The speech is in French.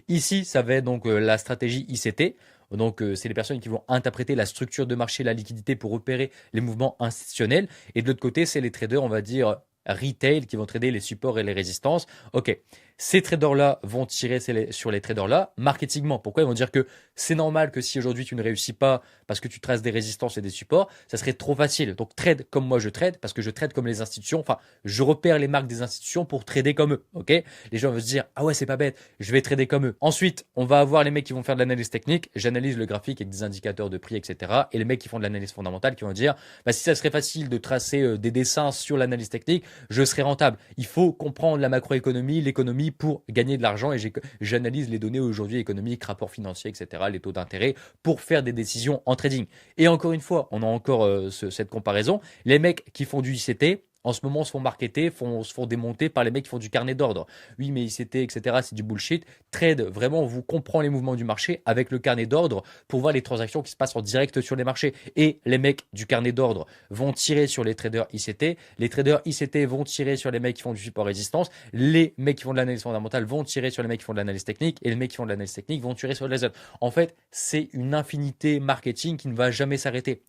Ici, ça va être donc la stratégie ICT. Donc, c'est les personnes qui vont interpréter la structure de marché, la liquidité pour repérer les mouvements institutionnels. Et de l'autre côté, c'est les traders, on va dire, retail qui vont trader les supports et les résistances. Ok, ces traders-là vont tirer sur les traders-là marketingement. Pourquoi? Ils vont dire que c'est normal que si aujourd'hui tu ne réussis pas parce que tu traces des résistances et des supports, ça serait trop facile. Donc trade comme moi je trade parce que je trade comme les institutions. Enfin, je repère les marques des institutions pour trader comme eux. Ok? Les gens vont se dire ah ouais c'est pas bête, je vais trader comme eux. Ensuite, on va avoir les mecs qui vont faire de l'analyse technique. J'analyse le graphique avec des indicateurs de prix, etc. Et les mecs qui font de l'analyse fondamentale qui vont dire bah, si ça serait facile de tracer des dessins sur l'analyse technique, je serais rentable. Il faut comprendre la macroéconomie, l'économie pour gagner de l'argent et j'analyse les données aujourd'hui économiques, rapports financiers, etc., les taux d'intérêt pour faire des décisions en trading. Et encore une fois, on a encore cette comparaison. Les mecs qui font du ICT, en ce moment, se font marketer, se font démonter par les mecs qui font du carnet d'ordre. Oui, mais ICT, etc., c'est du bullshit. Trade, vraiment, on vous comprend les mouvements du marché avec le carnet d'ordre pour voir les transactions qui se passent en direct sur les marchés. Et les mecs du carnet d'ordre vont tirer sur les traders ICT. Les traders ICT vont tirer sur les mecs qui font du support résistance. Les mecs qui font de l'analyse fondamentale vont tirer sur les mecs qui font de l'analyse technique. Et les mecs qui font de l'analyse technique vont tirer sur les autres. En fait, c'est une infinité marketing qui ne va jamais s'arrêter.